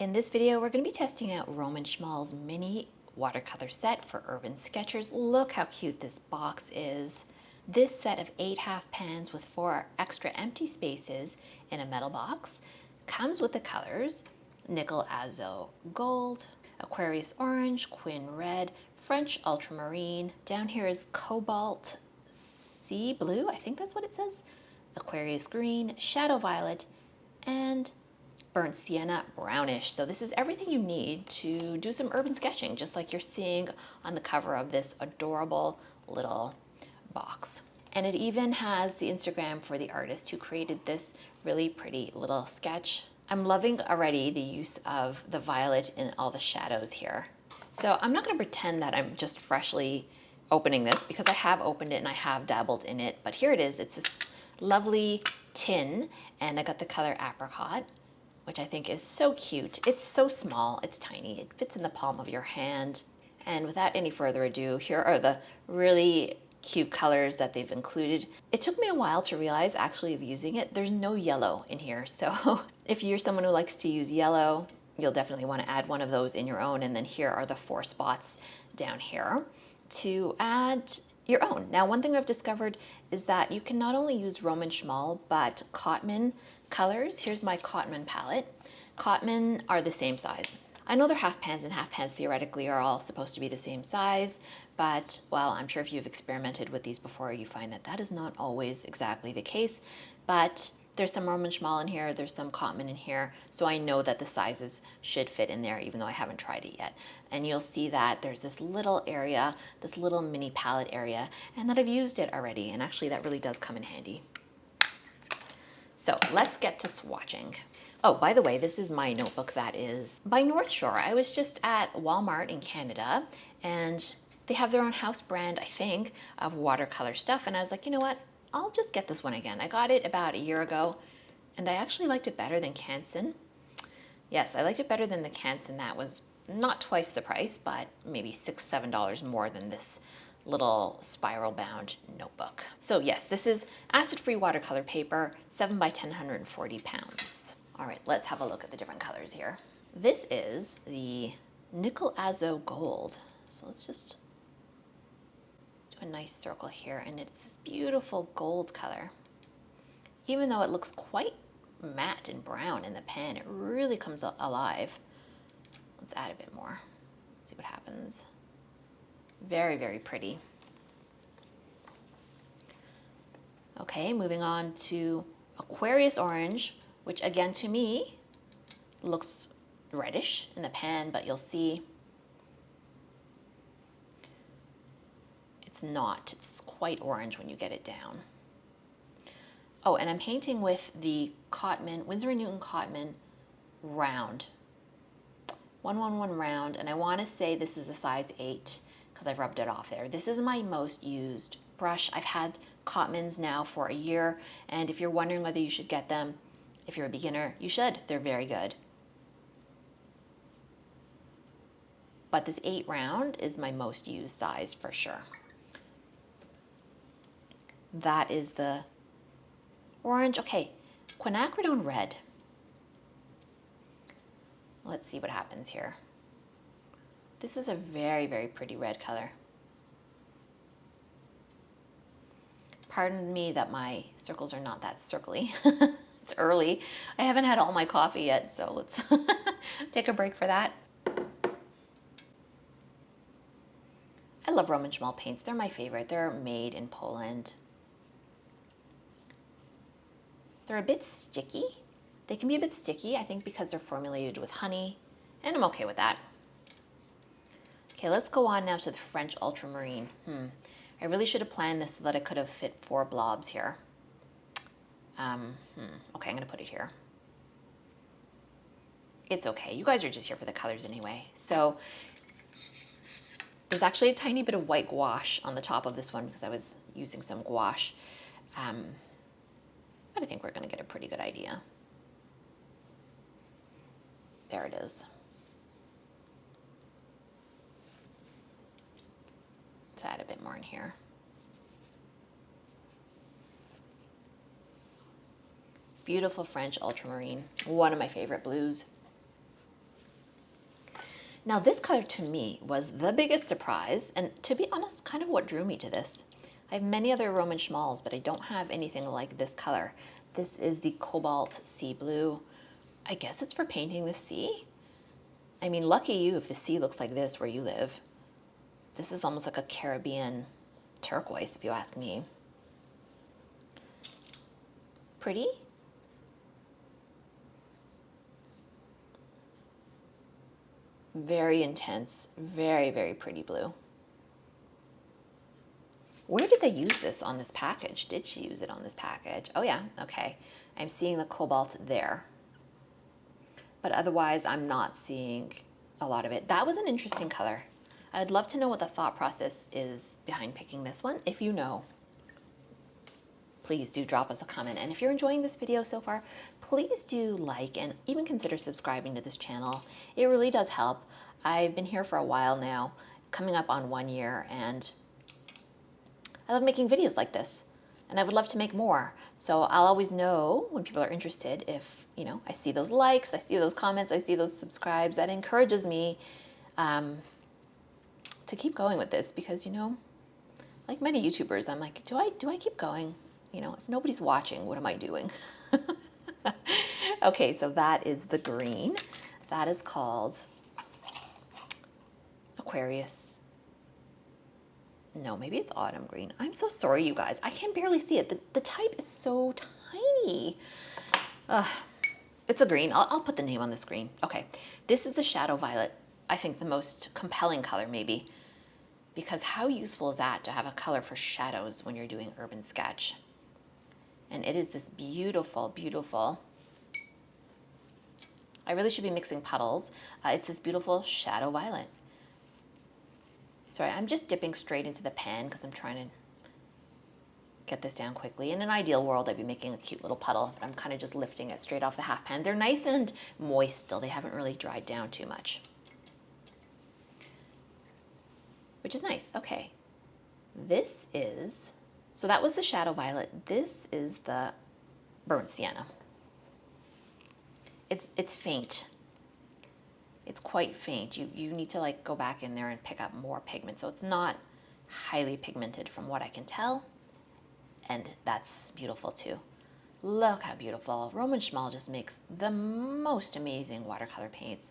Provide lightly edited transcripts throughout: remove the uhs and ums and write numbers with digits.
In this video, we're going to be testing out Szmal's mini watercolor set for urban sketchers. Look how cute this box is. This set of 8 half pans with 4 extra empty spaces in a metal box comes with the colors Nickel Azo Gold, Aquarius Orange, Quin Red, French Ultramarine. Down here is Cobalt Sea Blue, I think that's what it says, Aquarius Green, Shadow Violet, and Burnt Sienna Brownish. So this is everything you need to do some urban sketching, just like you're seeing on the cover of this adorable little box. And it even has the Instagram for the artist who created this really pretty little sketch. I'm loving already the use of the violet in all the shadows here. So I'm not going to pretend that I'm just freshly opening this because I have opened it and I have dabbled in it, but here it is. It's this lovely tin and I got the color Apricot, which I think is so cute. It's so small, it's tiny, it fits in the palm of your hand. And without any further ado, here are the really cute colors that they've included. It took me a while to realize actually of using it, there's no yellow in here. So if you're someone who likes to use yellow, you'll definitely want to add one of those in your own. And then here are the 4 spots down here to add your own. Now, one thing I've discovered is that you can not only use Szmal, but Cotman colors. Here's my Cotman palette. Cotman are the same size. I know they're half pans, and half pans theoretically are all supposed to be the same size, but well, I'm sure if you've experimented with these before, you find that that is not always exactly the case. But there's some Szmal in here, there's some Cotman in here, so I know that the sizes should fit in there, even though I haven't tried it yet. And you'll see that there's this little area, this little mini palette area, and that I've used it already, and actually that really does come in handy. So let's get to swatching. Oh, by the way, this is my notebook that is by North Shore. I was just at Walmart in Canada and they have their own house brand, I think, of watercolor stuff. And I was like, you know what? I'll just get this one again. I got it about a year ago and I actually liked it better than Canson. Yes, I liked it better than the Canson. That was not twice the price, but maybe $6, $7 more than this little spiral bound notebook. So yes, this is acid-free watercolor paper, 7 by 10, 140 pounds. All right, let's have a look at the different colors here. This is the Nickel Azo Gold. So let's just do a nice circle here, and it's this beautiful gold color. Even though it looks quite matte and brown in the pen, it really comes alive. Let's add a bit more, see what happens. Very, very pretty. Okay, moving on to Aquarius Orange, which again to me looks reddish in the pan, but you'll see it's not. It's quite orange when you get it down. Oh, and I'm painting with the Cotman, Winsor & Newton Cotman round. 111 round, and I want to say this is a size 8. Because I've rubbed it off there. This is my most used brush. I've had Cotmans now for a year, and if you're wondering whether you should get them, if you're a beginner, you should. They're very good. But this 8 round is my most used size for sure. That is the orange. Okay, quinacridone red. Let's see what happens here. This is a very, very pretty red color. Pardon me that my circles are not that circly. It's early. I haven't had all my coffee yet, so let's take a break for that. I love Szmal paints. They're my favorite. They're made in Poland. They're a bit sticky. They can be a bit sticky, I think, because they're formulated with honey, and I'm okay with that. Okay, let's go on now to the French Ultramarine. I really should have planned this so that I could have fit 4 blobs here. Okay, I'm gonna put it here. It's okay, you guys are just here for the colors anyway. So there's actually a tiny bit of white gouache on the top of this one because I was using some gouache. But I think we're gonna get a pretty good idea. There it is. Let's add a bit more in here. Beautiful French ultramarine, one of my favorite blues. Now this color to me was the biggest surprise, and to be honest, kind of what drew me to this. I have many other Roman Szmals, but I don't have anything like this color. This is the Cobalt Sea Blue. I guess it's for painting the sea. I mean, lucky you if the sea looks like this where you live. This is almost like a Caribbean turquoise, if you ask me. Pretty. Very intense, very, very pretty blue. Where did they use this on this package? Did she use it on this package? Oh yeah, okay. I'm seeing the cobalt there. But otherwise, I'm not seeing a lot of it. That was an interesting color. I'd love to know what the thought process is behind picking this one. If you know, please do drop us a comment. And if you're enjoying this video so far, please do like and even consider subscribing to this channel. It really does help. I've been here for a while now, coming up on 1 year, and I love making videos like this, and I would love to make more. So I'll always know when people are interested if, you know, I see those likes, I see those comments, I see those subscribes. That encourages me to keep going with this, because, you know, like many YouTubers, I'm like, do I keep going? You know, if nobody's watching, what am I doing? Okay, so that is the green. That is called Aquarius. No, maybe it's autumn green. I'm so sorry, you guys. I can barely see it. The type is so tiny. It's a green. I'll put the name on the screen. Okay, this is the Shadow Violet. I think the most compelling color, maybe, because how useful is that to have a color for shadows when you're doing urban sketch? And it is this beautiful, beautiful, I really should be mixing puddles. It's this beautiful Shadow Violet. Sorry, I'm just dipping straight into the pan because I'm trying to get this down quickly. In an ideal world, I'd be making a cute little puddle, but I'm kind of just lifting it straight off the half pan. They're nice and moist still. They haven't really dried down too much, which is nice. Okay, this is, so that was the Shadow Violet. This is the Burnt Sienna. It's faint. It's quite faint. You need to like go back in there and pick up more pigment. So it's not highly pigmented from what I can tell. And that's beautiful too. Look how beautiful. Roman Szmal just makes the most amazing watercolor paints.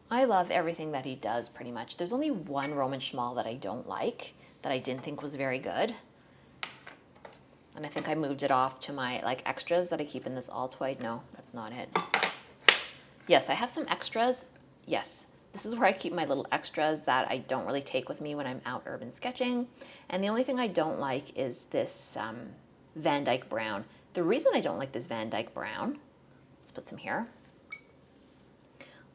I love everything that he does pretty much. There's only one Roman Szmal that I don't like, that I didn't think was very good. And I think I moved it off to my like extras that I keep in this Altoid. No, that's not it. Yes, I have some extras. Yes, this is where I keep my little extras that I don't really take with me when I'm out urban sketching. And the only thing I don't like is this Van Dyke Brown. The reason I don't like this Van Dyke Brown, let's put some here.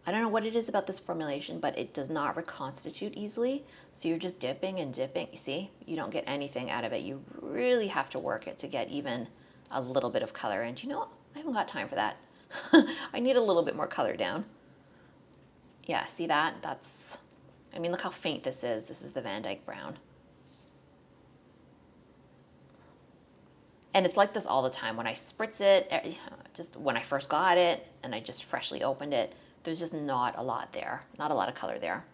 I don't know what it is about this formulation, but it does not reconstitute easily. So you're just dipping and dipping. You see, you don't get anything out of it. You really have to work it to get even a little bit of color. And you know, I haven't got time for that. I need a little bit more color down. Yeah, see that? That's, I mean, look how faint this is. This is the Van Dyke Brown. And it's like this all the time. When I spritz it, just when I first got it and I just freshly opened it, there's just not a lot there, not a lot of color there.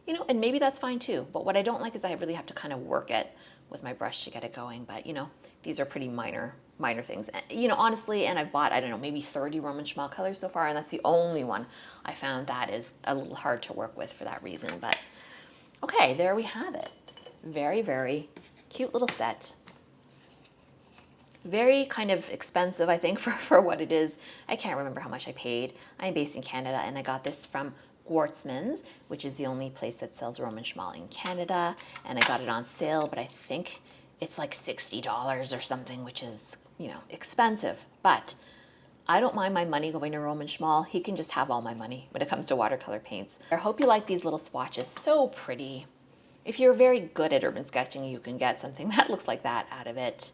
You know, and maybe that's fine too. But what I don't like is I really have to kind of work it with my brush to get it going. But you know, these are pretty minor things. You know, honestly, and I've bought, I don't know, maybe 30 Roman Szmal colors so far, and that's the only one I found that is a little hard to work with for that reason. But okay, there we have it. Very, very cute little set. Very kind of expensive, I think, for what it is. I can't remember how much I paid. I'm based in Canada, and I got this from Schwartzman's, which is the only place that sells Roman Szmal in Canada. And I got it on sale, but I think it's like $60 or something, which is, you know, expensive. But I don't mind my money going to Roman Szmal. He can just have all my money when it comes to watercolor paints. I hope you like these little swatches. So pretty. If you're very good at urban sketching, you can get something that looks like that out of it.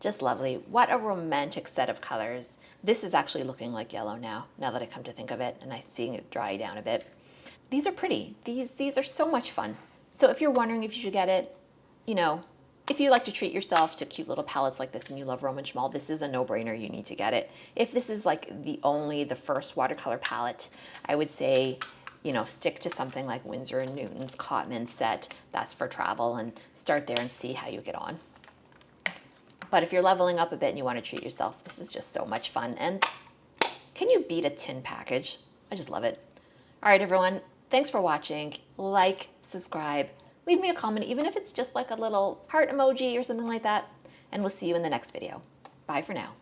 Just lovely. What a romantic set of colors. This is actually looking like yellow now that I come to think of it, and I'm seeing it dry down a bit. These are pretty. These are so much fun. So if you're wondering if you should get it, you know, If you like to treat yourself to cute little palettes like this and you love Roman Szmal, this is a no-brainer. You need to get it. If this is like the first watercolor palette, I would say, you know, stick to something like Winsor and Newton's Cotman set. That's for travel, and start there and see how you get on. But if you're leveling up a bit and you want to treat yourself, this is just so much fun. And can you beat a tin package? I just love it. All right, everyone. Thanks for watching. Like, subscribe, leave me a comment, even if it's just like a little heart emoji or something like that. And we'll see you in the next video. Bye for now.